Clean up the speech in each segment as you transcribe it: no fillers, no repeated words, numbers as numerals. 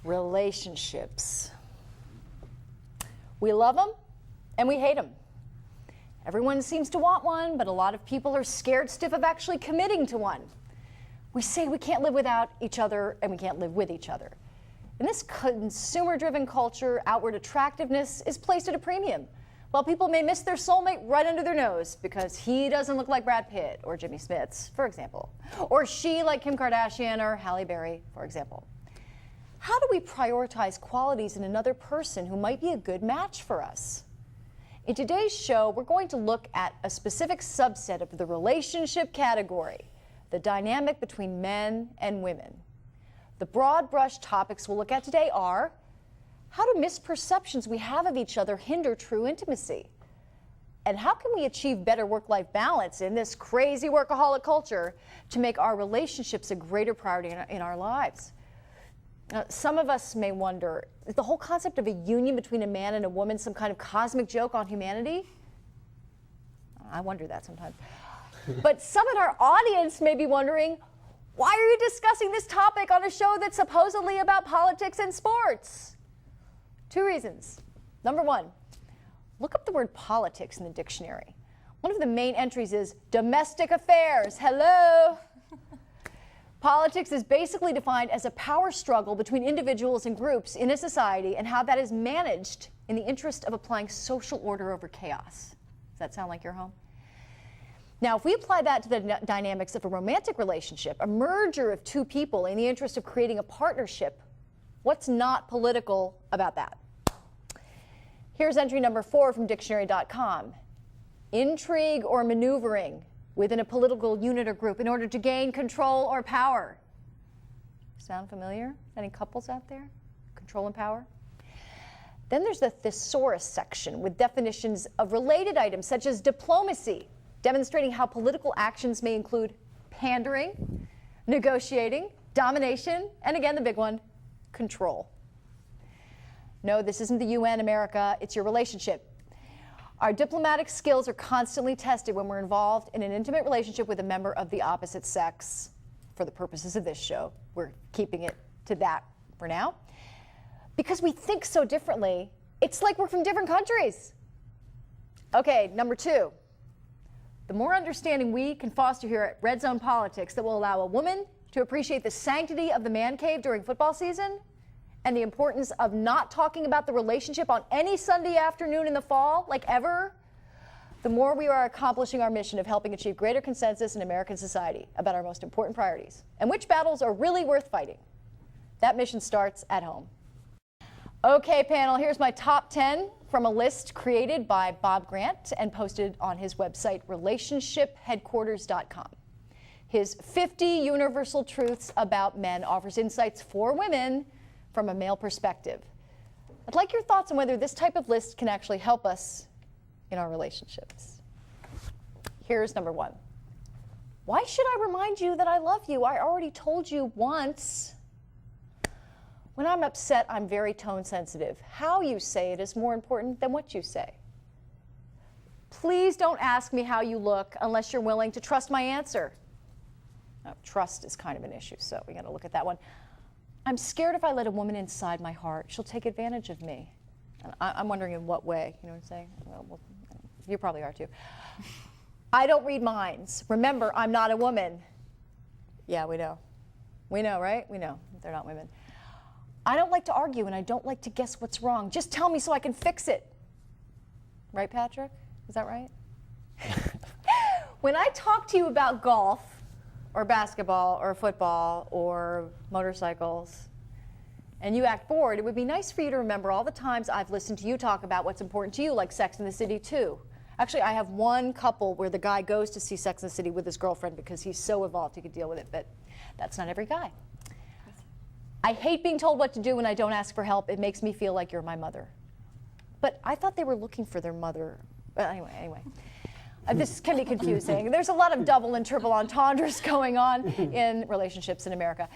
Relationships. We love them and we hate them. Everyone seems to want one, but a lot of people are scared stiff of actually committing to one. We say we can't live without each other and we can't live with each other. In this consumer-driven culture, outward attractiveness is placed at a premium, while people may miss their soulmate right under their nose because he doesn't look like Brad Pitt or Jimmy Smits, for example, or she like Kim Kardashian or Halle Berry, for example. How do we prioritize qualities in another person who might be a good match for us? In today's show, we're going to look at a specific subset of the relationship category, the dynamic between men and women. The broad brush topics we'll look at today are: how do misperceptions we have of each other hinder true intimacy? And how can we achieve better work-life balance in this crazy workaholic culture to make our relationships a greater priority in our lives? Some of us may wonder, is the whole concept of a union between a man and a woman some kind of cosmic joke on humanity? I wonder that sometimes. But some in our audience may be wondering, why are you discussing this topic on a show that's supposedly about politics and sports? Two reasons. Number one, look up the word politics in the dictionary. One of the main entries is domestic affairs. Hello. Politics is basically defined as a power struggle between individuals and groups in a society and how that is managed in the interest of applying social order over chaos. Does that sound like your home? Now, if we apply that to the dynamics of a romantic relationship, a merger of two people in the interest of creating a partnership, what's not political about that? Here's entry number 4 from dictionary.com. Intrigue or maneuvering within a political unit or group in order to gain control or power. Sound familiar? Any couples out there? Control and power? Then there's the thesaurus section with definitions of related items such as diplomacy, demonstrating how political actions may include pandering, negotiating, domination, and again the big one, control. No, this isn't the UN, America, it's your relationship. Our diplomatic skills are constantly tested when we're involved in an intimate relationship with a member of the opposite sex. For the purposes of this show, we're keeping it to that for now. Because we think so differently, it's like we're from different countries. Okay, number 2. The more understanding we can foster here at Red Zone Politics that will allow a woman to appreciate the sanctity of the man cave during football season and the importance of not talking about the relationship on any Sunday afternoon in the fall, like ever, the more we are accomplishing our mission of helping achieve greater consensus in American society about our most important priorities and which battles are really worth fighting. That mission starts at home. Okay, panel, here's my top 10 from a list created by Bob Grant and posted on his website, relationshipheadquarters.com. His 50 universal truths about men offers insights for women from a male perspective. I'd like your thoughts on whether this type of list can actually help us in our relationships. Here's number 1. Why should I remind you that I love you? I already told you once. When I'm upset, I'm very tone sensitive. How you say it is more important than what you say. Please don't ask me how you look unless you're willing to trust my answer. Now, trust is kind of an issue, so we got to look at that one. I'm scared if I let a woman inside my heart, she'll take advantage of me. And I'm wondering in what way, you know what I'm saying? Well, you probably are too. I don't read minds. Remember, I'm not a woman. Yeah, we know. We know, right? We know they're not women. I don't like to argue and I don't like to guess what's wrong. Just tell me so I can fix it. Right, Patrick? Is that right? When I talk to you about golf, or basketball, or football, or motorcycles, and you act bored, it would be nice for you to remember all the times I've listened to you talk about what's important to you, like Sex and the City 2. Actually, I have one couple where the guy goes to see Sex and the City with his girlfriend because he's so evolved he could deal with it, but that's not every guy. I hate being told what to do when I don't ask for help. It makes me feel like you're my mother. But I thought they were looking for their mother. But anyway. This can be confusing. There's a lot of double and triple entendres going on in relationships in America.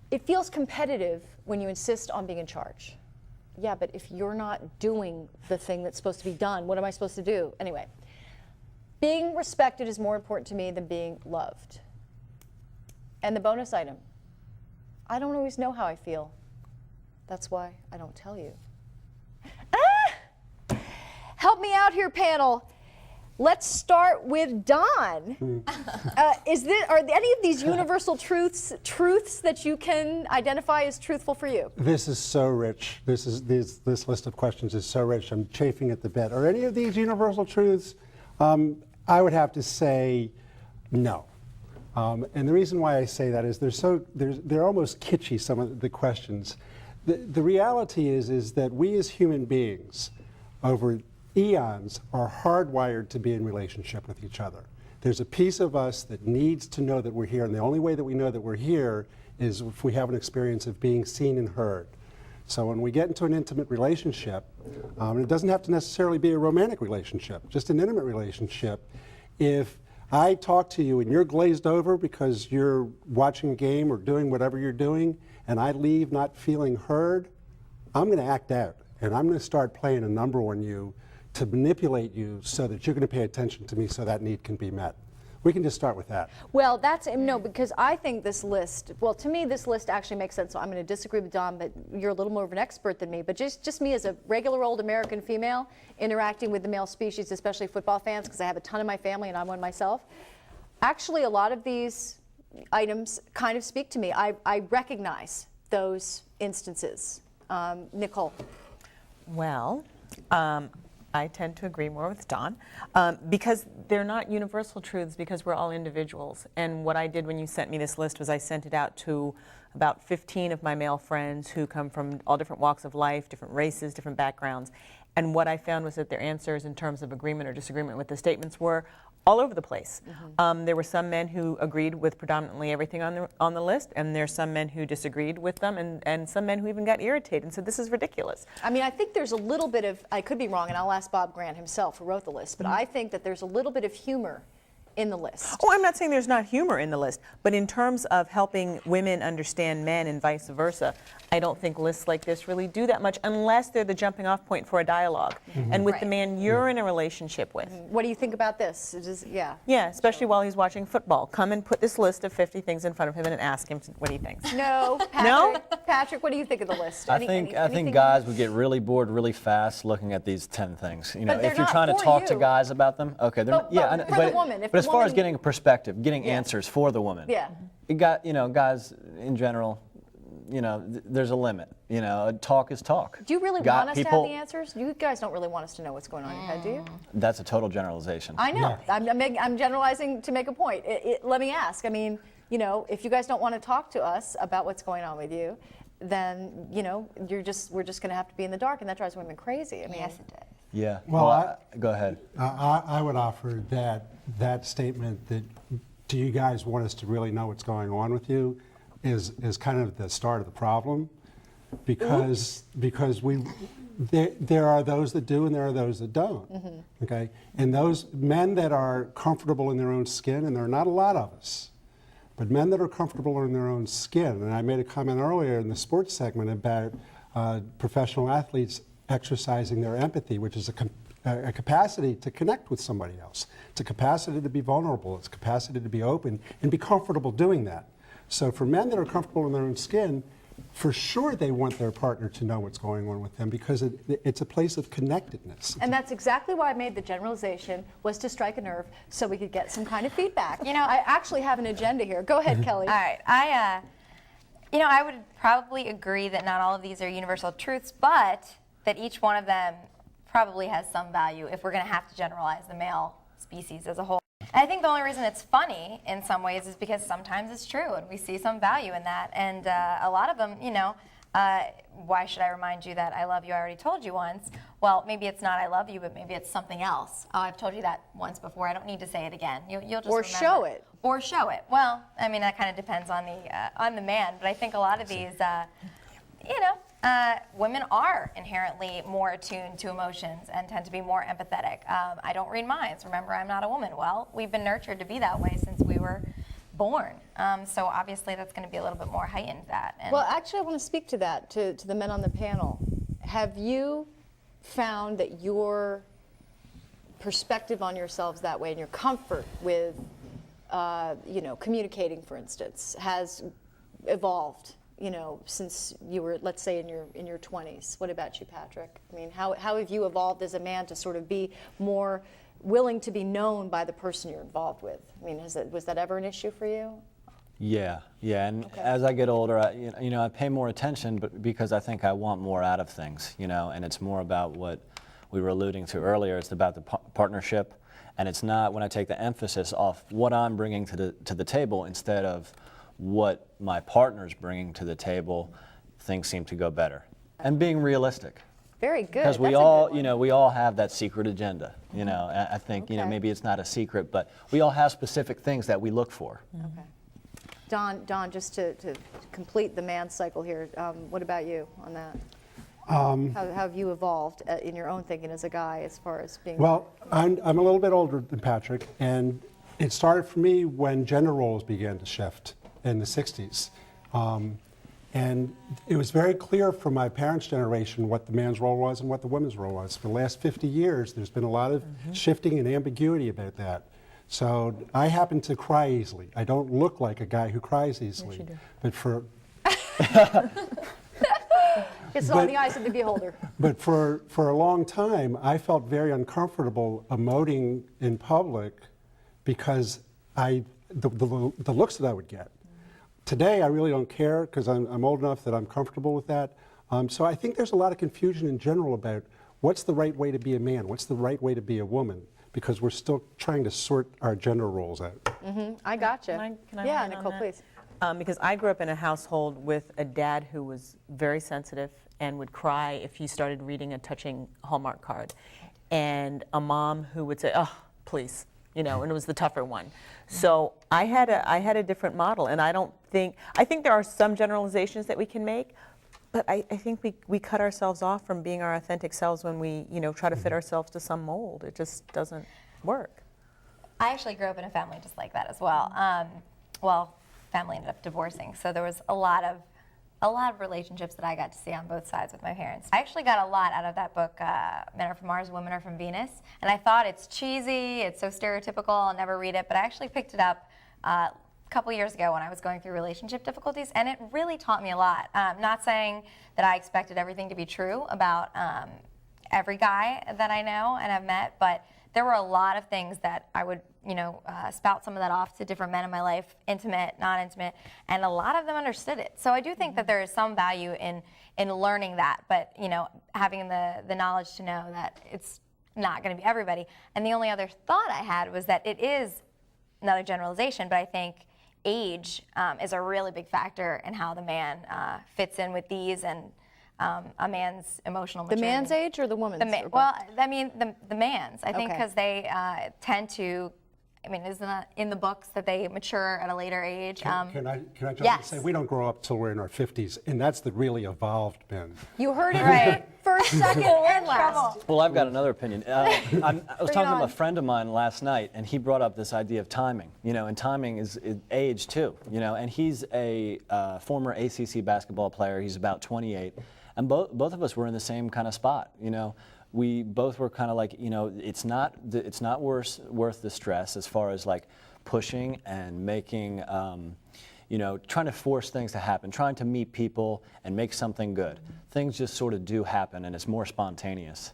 It feels competitive when you insist on being in charge. Yeah, but if you're not doing the thing that's supposed to be done, what am I supposed to do? Anyway, being respected is more important to me than being loved. And the bonus item, I don't always know how I feel. That's why I don't tell you. Help me out here, panel. Let's start with Don. Are any of these universal truths that you can identify as truthful for you? This is so rich. This list of questions is so rich. I'm chafing at the bit. Are any of these universal truths? I would have to say no. And the reason why I say that is they're almost kitschy, some of the questions. The reality is that we as human beings over eons are hardwired to be in relationship with each other. There's a piece of us that needs to know that we're here, and the only way that we know that we're here is if we have an experience of being seen and heard. So when we get into an intimate relationship, and it doesn't have to necessarily be a romantic relationship, just an intimate relationship, if I talk to you and you're glazed over because you're watching a game or doing whatever you're doing, and I leave not feeling heard, I'm going to act out, and I'm going to start playing a number on you to manipulate you so that you're going to pay attention to me so that need can be met. We can just start with that. Well, that's, no, because I think this list, well, to me, this list actually makes sense. So I'm going to disagree with Don, but you're a little more of an expert than me. But just me as a regular old American female interacting with the male species, especially football fans, because I have a ton in my family and I'm one myself. Actually, a lot of these items kind of speak to me. I recognize those instances. Nicole. Well, I tend to agree more with Don because they're not universal truths because we're all individuals. And what I did when you sent me this list was I sent it out to about 15 of my male friends who come from all different walks of life, different races, different backgrounds. And what I found was that their answers in terms of agreement or disagreement with the statements were all over the place. Mm-hmm. There were some men who agreed with predominantly everything on the list, and there's some men who disagreed with them, and some men who even got irritated and said, this is ridiculous. I mean, I think there's a little bit of, I could be wrong, and I'll ask Bob Grant himself who wrote the list, but I think that there's a little bit of humor in the list. Oh, I'm not saying there's not humor in the list, but in terms of helping women understand men and vice versa, I don't think lists like this really do that much unless they're the jumping off point for a dialogue. Mm-hmm. And with the man you're in a relationship with. Mm-hmm. What do you think about this? Yeah, especially while he's watching football. Come and put this list of 50 things in front of him and ask him what he thinks. No, Patrick. No? Patrick, what do you think of the list? I think guys would get really bored really fast looking at these 10 things. You know, But if you're not trying to for talk you. to guys about them, okay, they're But for the woman, if but as the far as woman- getting a perspective, getting Yeah. answers for the woman, Yeah. it got, you know, guys in general, you know, there's a limit. You know, talk is talk. Do you really Got want us to have the answers? You guys don't really want us to know what's going on in your head, do you? That's a total generalization. I know. Yeah. I'm generalizing to make a point. Let me ask. I mean, you know, if you guys don't want to talk to us about what's going on with you, then, you know, we're just going to have to be in the dark, and that drives women crazy. I mean, Yes, it does. Yeah. Well, Go ahead. I would offer that statement that do you guys want us to really know what's going on with you is kind of the start of the problem, because there are those that do and there are those that don't. Mm-hmm. Okay, and those men that are comfortable in their own skin, and there are not a lot of us, but men that are comfortable in their own skin. And I made a comment earlier in the sports segment about professional athletes exercising their empathy, which is a capacity to connect with somebody else. It's a capacity to be vulnerable. It's a capacity to be open and be comfortable doing that. So for men that are comfortable in their own skin, for sure they want their partner to know what's going on with them because it's a place of connectedness. and that's exactly why I made the generalization, was to strike a nerve so we could get some kind of feedback. You know, I actually have an agenda here. Go ahead, Kelly. All right. I would probably agree that not all of these are universal truths, but that each one of them probably has some value if we're going to have to generalize the male species as a whole. And I think the only reason it's funny in some ways is because sometimes it's true and we see some value in that. And a lot of them, you know, why should I remind you that I love you? I already told you once. Well, maybe it's not I love you, but maybe it's something else. Oh, I've told you that once before. I don't need to say it again. You'll just Or remember. show it. Or show it. Well, I mean, that kind of depends on the man. But I think a lot of these, women are inherently more attuned to emotions and tend to be more empathetic. I don't read minds. Remember, I'm not a woman. Well, we've been nurtured to be that way since we were born. So obviously that's going to be a little bit more heightened that. And Well, actually, I want to speak to that, to the men on the panel. Have you found that your perspective on yourselves that way and your comfort with, communicating, for instance, has evolved, since you were, let's say, in your 20s? What about you, Patrick? I mean, how have you evolved as a man to sort of be more willing to be known by the person you're involved with? I mean, was that ever an issue for you? Yeah, and as I get older, I pay more attention, but because I think I want more out of things, and it's more about what we were alluding to earlier. It's about the partnership, and it's not when I take the emphasis off what I'm bringing to the table instead of what my partner's bringing to the table, things seem to go better. And being realistic. Very good. Because we all have that secret agenda. I think Okay. maybe it's not a secret, but we all have specific things that we look for. Okay. Don, just to complete the man cycle here, what about you on that? How have you evolved in your own thinking as a guy as far as being? Well, I'm a little bit older than Patrick, and it started for me when gender roles began to shift in the 60s. And it was very clear from my parents' generation what the man's role was and what the woman's role was. For the last 50 years, there's been a lot of shifting and ambiguity about that. So I happen to cry easily. I don't look like a guy who cries easily. Yes, you do. But for It's all in the eyes of the beholder. But for a long time, I felt very uncomfortable emoting in public because the looks that I would get. Today, I really don't care because I'm old enough that I'm comfortable with that. So I think there's a lot of confusion in general about what's the right way to be a man, what's the right way to be a woman, because we're still trying to sort our gender roles out. I gotcha. Can I yeah, weigh in on Nicole, that? please. Because I grew up in a household with a dad who was very sensitive and would cry if he started reading a touching Hallmark card, and a mom who would say, "Oh, please," and it was the tougher one. So I had a different model, and I think there are some generalizations that we can make, but I think we cut ourselves off from being our authentic selves when we try to fit ourselves to some mold. It just doesn't work. I actually grew up in a family just like that as well. Family ended up divorcing, so there was a lot of relationships that I got to see on both sides with my parents. I actually got a lot out of that book, Men Are From Mars, Women Are From Venus, and I thought it's cheesy, it's so stereotypical, I'll never read it, but I actually picked it up a couple years ago when I was going through relationship difficulties, and it really taught me a lot. Not saying that I expected everything to be true about every guy that I know and have met, but there were a lot of things that I would, spout some of that off to different men in my life, intimate, non-intimate, and a lot of them understood it. So I do think that there is some value in learning that, but having the knowledge to know that it's not going to be everybody. And the only other thought I had was that it is another generalization, but I think age is a really big factor in how the man fits in with these and a man's emotional maturity. The man's age or the woman's? Well, I mean, the man's. I think Okay. because they tend to, isn't that in the books that they mature at a later age? Can I jump in yes. and say we don't grow up till we're in our 50s, and that's the really evolved men. You heard it Right. first, second, and last. Well, I've got another opinion. I was talking on. to a friend of mine last night, and he brought up this idea of timing. And timing is age too. And he's a former ACC basketball player. He's about 28, and both of us were in the same kind of spot. We both were kind of like, it's not worth the stress as far as like pushing and making, trying to force things to happen, trying to meet people and make something good. Things just sort of do happen, and it's more spontaneous.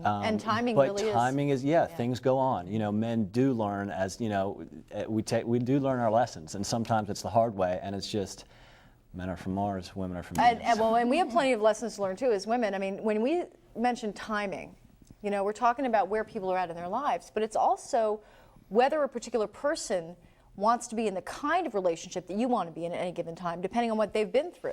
And timing but really is. timing is, things go on. Men do learn as, we do learn our lessons, and sometimes it's the hard way, and it's just, men are from Mars, women are from Venus. And we have plenty of lessons to learn too as women. When we mention timing, we're talking about where people are at in their lives, but it's also whether a particular person wants to be in the kind of relationship that you want to be in at any given time, depending on what they've been through.